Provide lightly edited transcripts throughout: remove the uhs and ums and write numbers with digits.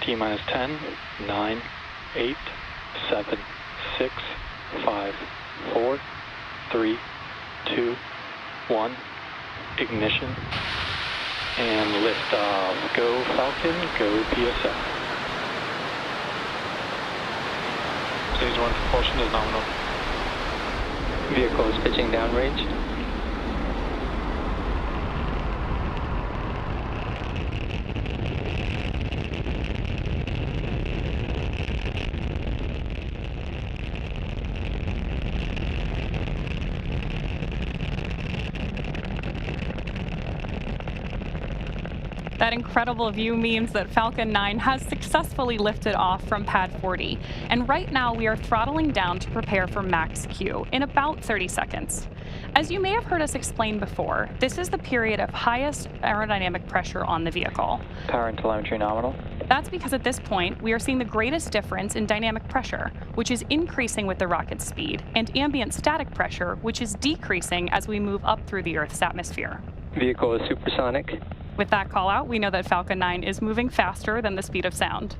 T-minus 10, 9, 8, 7, 6, 5, 4, 3, 2, 1. Ignition. And liftoff. Go Falcon, go PSF. Stage 1 propulsion is nominal. Vehicle is pitching downrange. That incredible view means that Falcon 9 has successfully lifted off from pad 40, and right now we are throttling down to prepare for max Q in about 30 seconds. As you may have heard us explain before, this is the period of highest aerodynamic pressure on the vehicle. Power and telemetry nominal. That's because at this point, we are seeing the greatest difference in dynamic pressure, which is increasing with the rocket's speed, and ambient static pressure, which is decreasing as we move up through the Earth's atmosphere. Vehicle is supersonic. With that call out, we know that Falcon 9 is moving faster than the speed of sound.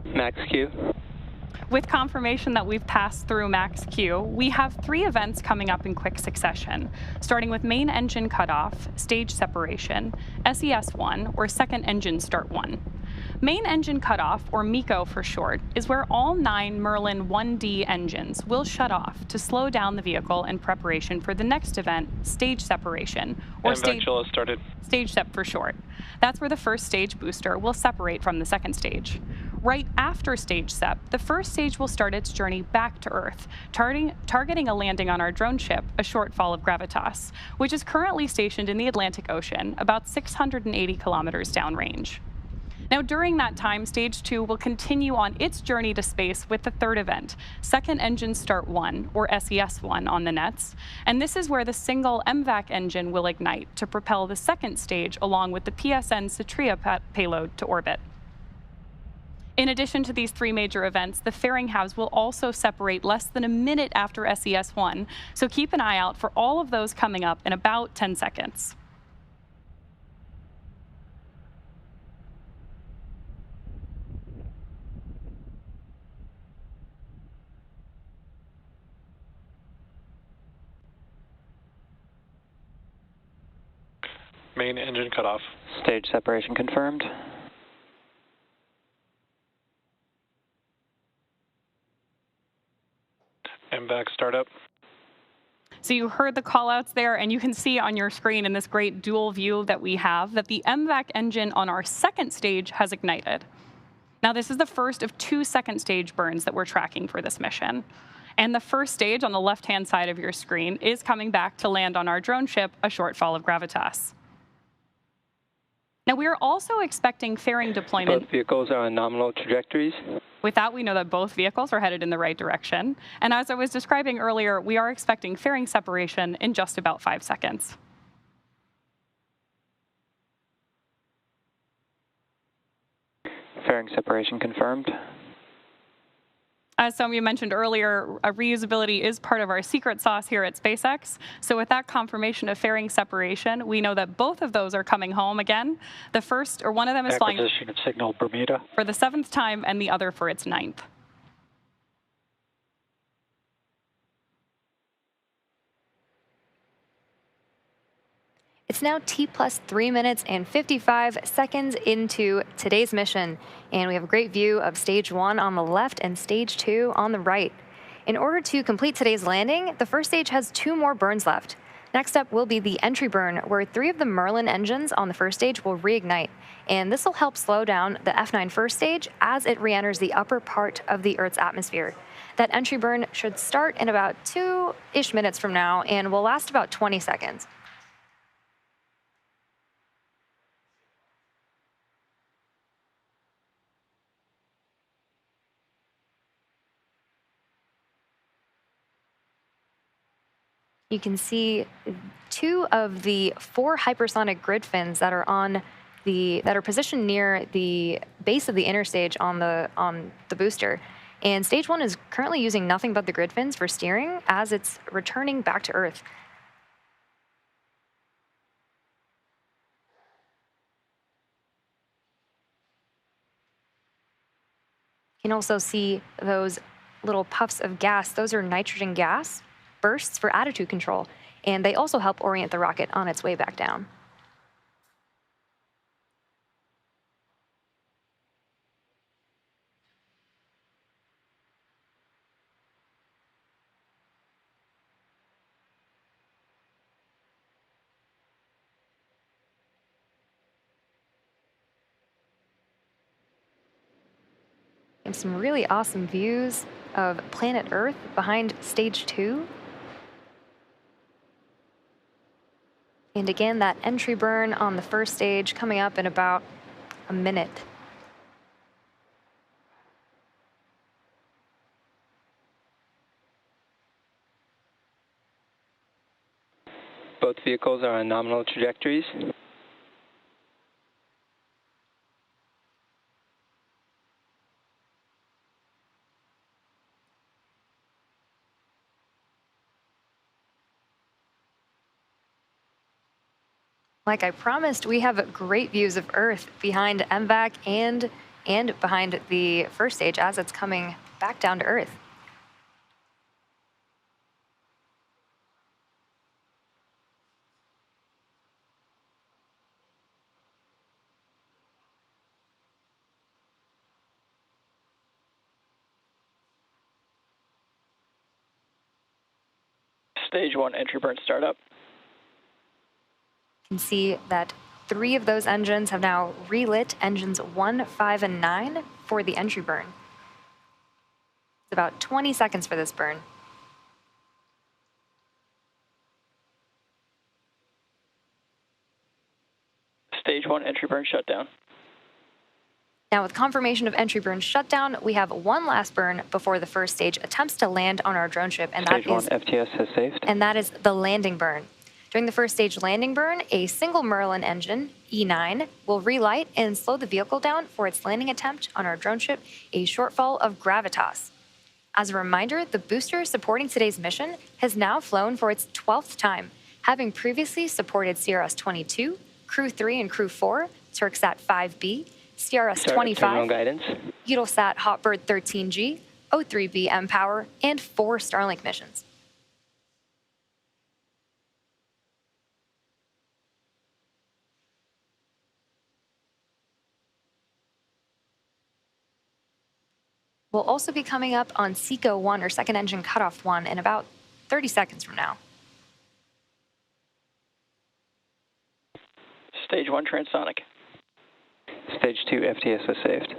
Max Q. With confirmation that we've passed through max Q, we have 3 events coming up in quick succession, starting with main engine cutoff, stage separation, SES-1, or second engine start 1. Main engine cutoff, or MECO for short, is where all 9 Merlin 1D engines will shut off to slow down the vehicle in preparation for the next event, stage separation, or stage sep for short. That's where the first stage booster will separate from the second stage. Right after stage sep, the first stage will start its journey back to Earth, targeting a landing on our drone ship, a shortfall of Gravitas, which is currently stationed in the Atlantic Ocean, about 680 kilometers downrange. Now, during that time, Stage 2 will continue on its journey to space with the third event, Second Engine Start 1, or SES-1 on the nets, and this is where the single MVAC engine will ignite to propel the second stage along with the PSN Cetria payload to orbit. In addition to these 3 major events, the fairing halves will also separate less than a minute after SES-1, so keep an eye out for all of those coming up in about 10 seconds. Main engine cutoff. Stage separation confirmed. MVAC startup. So you heard the callouts there, and you can see on your screen in this great dual view that we have that the MVAC engine on our second stage has ignited. Now, this is the first of 2 second stage burns that we're tracking for this mission. And the first stage on the left-hand side of your screen is coming back to land on our drone ship, a shortfall of Gravitas. Now, we are also expecting fairing deployment. Both vehicles are on nominal trajectories. With that, we know that both vehicles are headed in the right direction. And as I was describing earlier, we are expecting fairing separation in just about 5 seconds. Fairing separation confirmed. As some of you mentioned earlier, reusability is part of our secret sauce here at SpaceX. So with that confirmation of fairing separation, we know that both of those are coming home again. The first, or one of them is flying Acquisition of signal Bermuda. for the 7th time, and the other for its 9th. It's now T plus 3 minutes and 55 seconds into today's mission, and we have a great view of stage 1 on the left and stage 2 on the right. In order to complete today's landing, the first stage has 2 more burns left. Next up will be the entry burn, where 3 of the Merlin engines on the first stage will reignite, and this will help slow down the F9 first stage as it re-enters the upper part of the Earth's atmosphere. That entry burn should start in about 2-ish minutes from now and will last about 20 seconds. You can see 2 of the 4 hypersonic grid fins that are positioned near the base of the interstage on the booster. And stage 1 is currently using nothing but the grid fins for steering as it's returning back to Earth. You can also see those little puffs of gas. Those are nitrogen gas bursts for attitude control, and they also help orient the rocket on its way back down. And some really awesome views of planet Earth behind stage 2. And again, that entry burn on the first stage coming up in about a minute. Both vehicles are on nominal trajectories. Like I promised, we have great views of Earth behind MVAC and behind the first stage as it's coming back down to Earth. Stage 1 entry burn startup. You can see that 3 of those engines have now relit engines 1, 5, and 9 for the entry burn. It's about 20 seconds for this burn. Stage 1 entry burn shutdown. Now, with confirmation of entry burn shutdown, we have one last burn before the first stage attempts to land on our drone ship, and Stage 1 FTS has saved. and that is the landing burn. During the first stage landing burn, a single Merlin engine, E9, will relight and slow the vehicle down for its landing attempt on our drone ship, a shortfall of gravitas. As a reminder, the booster supporting today's mission has now flown for its 12th time, having previously supported CRS-22, Crew 3 and Crew 4, Turksat 5B, CRS-25, guidance. Eutelsat Hotbird 13G, O3B mPOWER, and 4 Starlink missions. We'll also be coming up on SECO 1 or second engine cutoff 1 in about 30 seconds from now. Stage 1 transonic. Stage 2 FTS was saved. You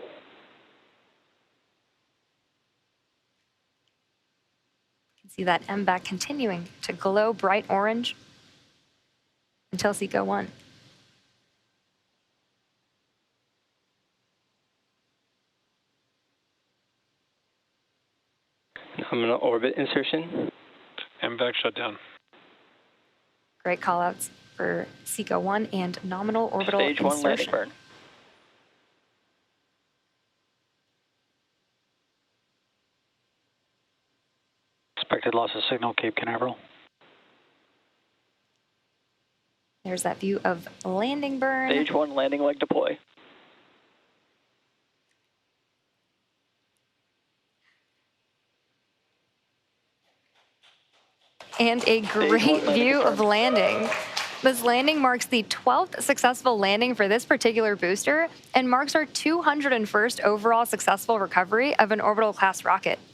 can see that MVAC continuing to glow bright orange until SECO 1. Nominal orbit insertion. MVAC shutdown. Great callouts for SECO 1 and nominal orbital Stage 1 landing insertion. burn. Expected loss of signal, Cape Canaveral. There's that view of landing burn. Stage 1 landing leg deploy. And a great view of landing. This landing marks the 12th successful landing for this particular booster and marks our 201st overall successful recovery of an orbital class rocket.